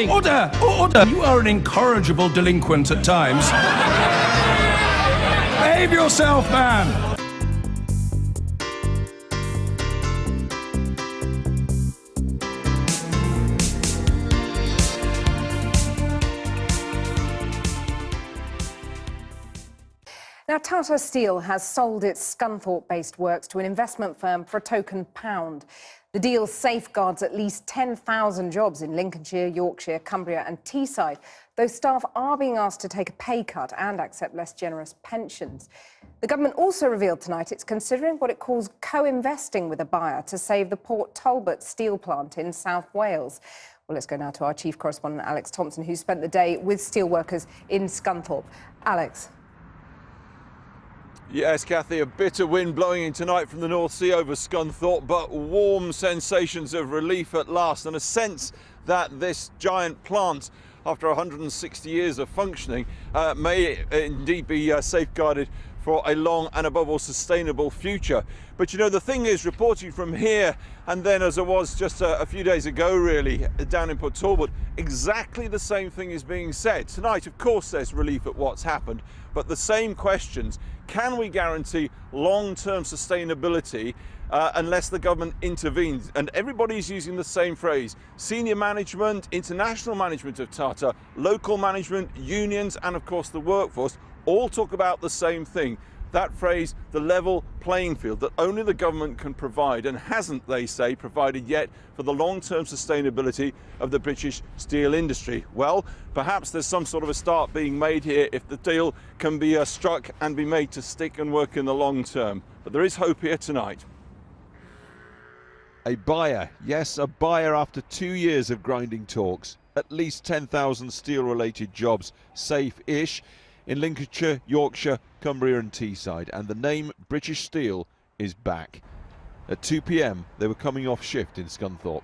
Order! Order! You are an incorrigible delinquent at times. Behave yourself, man! Now, Tata Steel has sold its Scunthorpe-based works to an investment firm for a token pound. The deal safeguards at least 10,000 jobs in Lincolnshire, Yorkshire, Cumbria and Teesside, though staff are being asked to take a pay cut and accept less generous pensions. The government also revealed tonight it's considering what it calls co-investing with a buyer to save the Port Talbot steel plant in South Wales. Well, let's go now to our chief correspondent, Alex Thompson, who spent the day with steelworkers in Scunthorpe. Alex. Yes, Kathy, a bitter wind blowing in tonight from the North Sea over Scunthorpe, but warm sensations of relief at last and a sense that this giant plant, after 160 years of functioning, may indeed be safeguarded for a long and above all sustainable future. But you know, the thing is, reporting from here and then as I was just a few days ago really down in Port Talbot, exactly the same thing is being said. Tonight of course there's relief at what's happened, but the same questions: can we guarantee long-term sustainability unless the government intervenes? And everybody's using the same phrase: senior management, international management of Tata, local management, unions and of course the workforce all talk about the same thing. That phrase, the level playing field that only the government can provide, and hasn't, they say, provided yet for the long-term sustainability of the British steel industry. Well, perhaps there's some sort of a start being made here if the deal can be struck and be made to stick and work in the long term. But there is hope here tonight. A buyer, yes, a buyer after 2 years of grinding talks. At least 10,000 steel-related jobs, safe-ish, in Lincolnshire, Yorkshire, Cumbria and Teesside, and the name British Steel is back. At 2 p.m. they were coming off shift in Scunthorpe.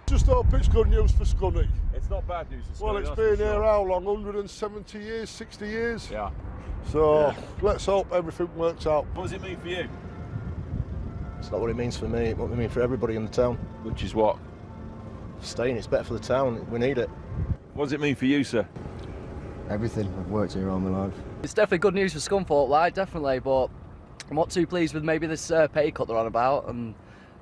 Just hope it's good news for Scunny. It's not bad news for Scunny. Well, it's been here how long? 170 years, 60 years? Yeah. So let's hope everything works out. What does it mean for you? It's not what it means for me, it's what it means for everybody in the town. Which is what? Staying, it's better for the town, we need it. What does it mean for you, sir? Everything. I've worked here all my life. It's definitely good news for Scunthorpe, like, definitely, but I'm not too pleased with maybe this pay cut they're on about and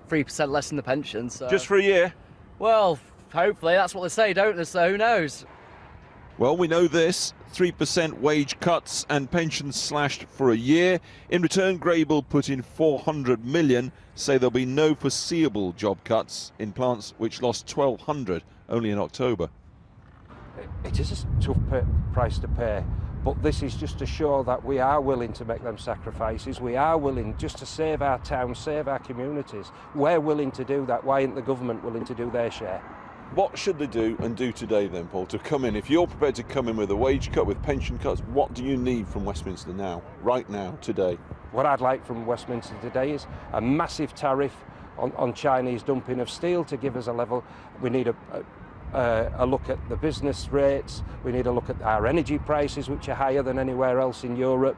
3% less in the pension. So. Just for a year? Well, hopefully, that's what they say, don't they? So who knows? Well, we know this: 3% wage cuts and pensions slashed for a year. In return, Greybull put in 400 million, say there'll be no foreseeable job cuts in plants which lost 1,200 only in October. It is a tough price to pay, but this is just to show that we are willing to make them sacrifices. We are willing just to save our town, save our communities. We're willing to do that. Why isn't the government willing to do their share? What should they do and do today then, Paul, to come in? If you're prepared to come in with a wage cut, with pension cuts, what do you need from Westminster now, right now, today? What I'd like from Westminster today is a massive tariff on Chinese dumping of steel to give us a level. We need a look at the business rates. We need a look at our energy prices, which are higher than anywhere else in Europe.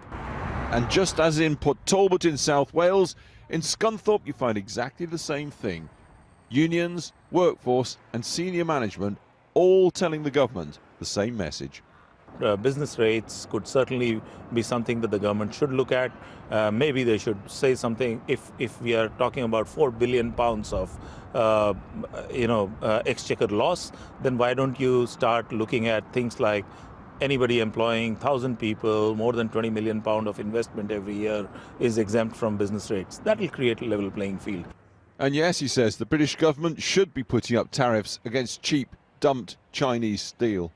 And just as in Port Talbot in South Wales, in Scunthorpe you find exactly the same thing. Unions, workforce and senior management all telling the government the same message. Business rates could certainly be something that the government should look at. Maybe they should say something if we are talking about £4 billion of exchequer loss, then why don't you start looking at things like anybody employing 1,000 people, more than £20 million of investment every year is exempt from business rates. That will create a level playing field. And yes, he says the British government should be putting up tariffs against cheap, dumped Chinese steel.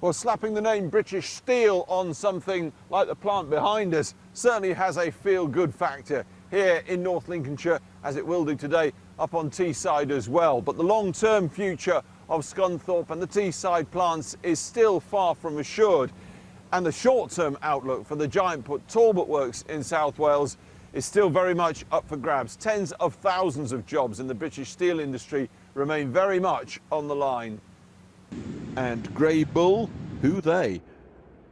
Well, slapping the name British Steel on something like the plant behind us certainly has a feel-good factor here in North Lincolnshire, as it will do today up on Teesside as well. But the long-term future of Scunthorpe and the Teesside plants is still far from assured. And the short-term outlook for the giant Port Talbot works in South Wales is still very much up for grabs. Tens of thousands of jobs in the British steel industry remain very much on the line. And Greybull, who they?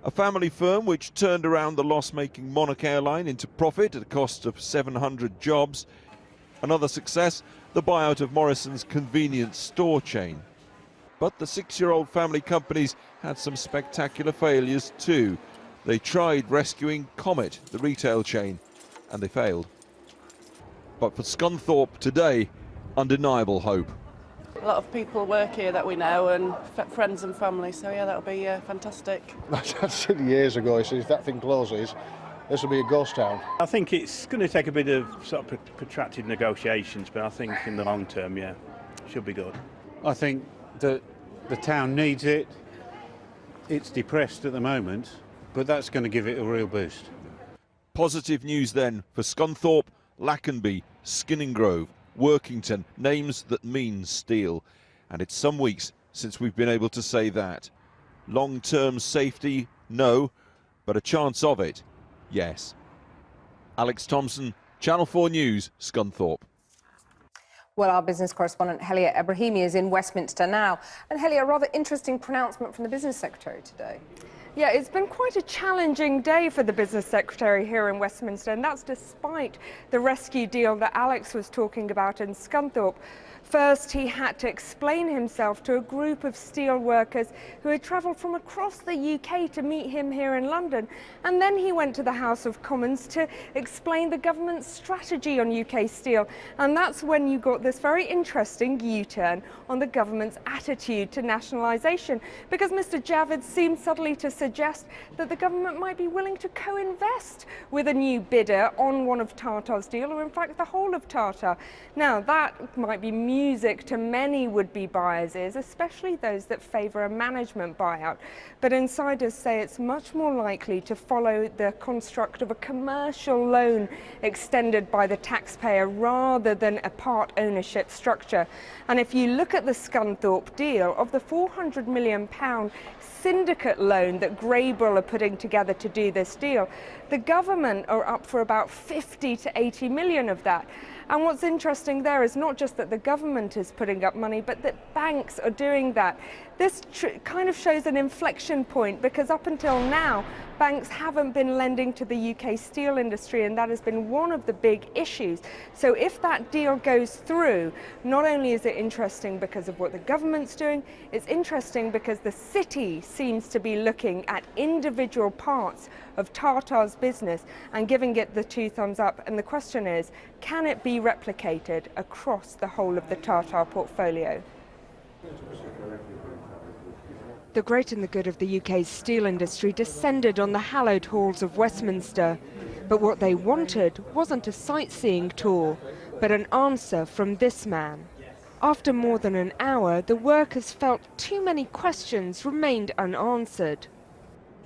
A family firm which turned around the loss-making Monarch airline into profit at a cost of 700 jobs. Another success, the buyout of Morrison's convenience store chain. But the 6-year-old family companies had some spectacular failures too. They tried rescuing Comet, the retail chain, and they failed. But for Scunthorpe today, undeniable hope. A lot of people work here that we know, and friends and family, so yeah, that'll be fantastic. I said years ago, I said if that thing closes, this will be a ghost town. I think it's going to take a bit of sort of protracted negotiations, but I think in the long term, yeah, should be good. I think that the town needs it. It's depressed at the moment, but that's going to give it a real boost. Positive news then for Scunthorpe, Lackenby, Skinninggrove, Workington, names that mean steel. And it's some weeks since we've been able to say that. Long-term safety, no, but a chance of it, yes. Alex Thompson, Channel 4 News, Scunthorpe. Well, our business correspondent Helia Ebrahimi is in Westminster now. And Helia, a rather interesting pronouncement from the Business Secretary today. Yeah, it's been quite a challenging day for the Business Secretary here in Westminster, and that's despite the rescue deal that Alex was talking about in Scunthorpe. First, he had to explain himself to a group of steel workers who had travelled from across the UK to meet him here in London. And then he went to the House of Commons to explain the government's strategy on UK steel. And that's when you got this very interesting U-turn on the government's attitude to nationalisation, because Mr Javid seemed suddenly to suggest that the government might be willing to co-invest with a new bidder on one of Tata's deal, or in fact the whole of Tata. Now, that might be music to many would-be buyers' ears, especially those that favour a management buyout. But insiders say it's much more likely to follow the construct of a commercial loan extended by the taxpayer rather than a part ownership structure. And if you look at the Scunthorpe deal, of the £400 million syndicate loan that Greybull are putting together to do this deal, the government are up for about 50 to 80 million of that. And what's interesting there is not just that the government is putting up money, but that banks are doing that. This kind of shows an inflection point, because up until now, banks haven't been lending to the UK steel industry, and that has been one of the big issues. So if that deal goes through, not only is it interesting because of what the government's doing, it's interesting because the city seems to be looking at individual parts of Tata's business and giving it the 2 thumbs up. And the question is, can it be replicated across the whole of the Tata portfolio? The great and the good of the UK's steel industry descended on the hallowed halls of Westminster. But what they wanted wasn't a sightseeing tour, but an answer from this man. After more than an hour, the workers felt too many questions remained unanswered.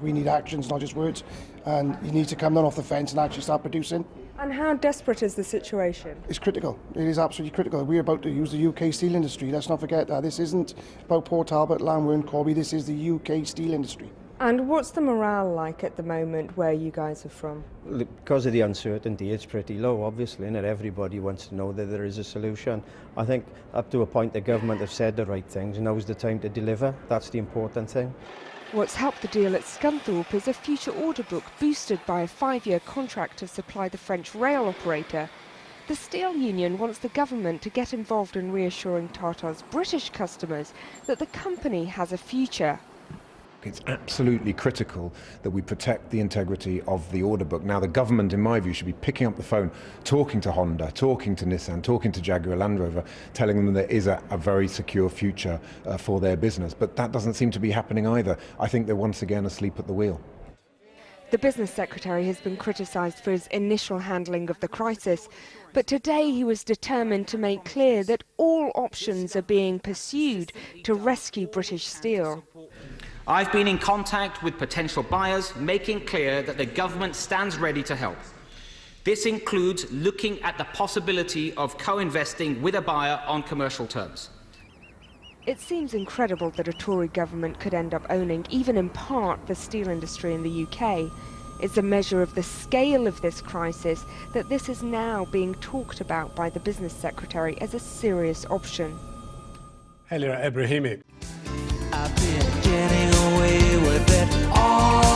We need actions, not just words, and you need to come down off the fence and actually start producing. And how desperate is the situation? It's critical. It is absolutely critical. We're about to use the UK steel industry. Let's not forget that. This isn't about Port Talbot, Lamworth, Corby. This is the UK steel industry. And what's the morale like at the moment where you guys are from? Because of the uncertainty, it's pretty low, obviously, and everybody wants to know that there is a solution. I think up to a point the government have said the right things, and now's the time to deliver. That's the important thing. What's helped the deal at Scunthorpe is a future order book boosted by a 5-year contract to supply the French rail operator. The steel union wants the government to get involved in reassuring Tata's British customers that the company has a future. It's absolutely critical that we protect the integrity of the order book. Now, the government, in my view, should be picking up the phone, talking to Honda, talking to Nissan, talking to Jaguar Land Rover, telling them there is a very secure future for their business. But that doesn't seem to be happening either. I think they're once again asleep at the wheel. The business secretary has been criticised for his initial handling of the crisis, but today he was determined to make clear that all options are being pursued to rescue British steel. I've been in contact with potential buyers, making clear that the government stands ready to help. This includes looking at the possibility of co-investing with a buyer on commercial terms. It seems incredible that a Tory government could end up owning, even in part, the steel industry in the UK. It's a measure of the scale of this crisis that this is now being talked about by the business secretary as a serious option. Helia Ebrahimi. I've been getting away with it all.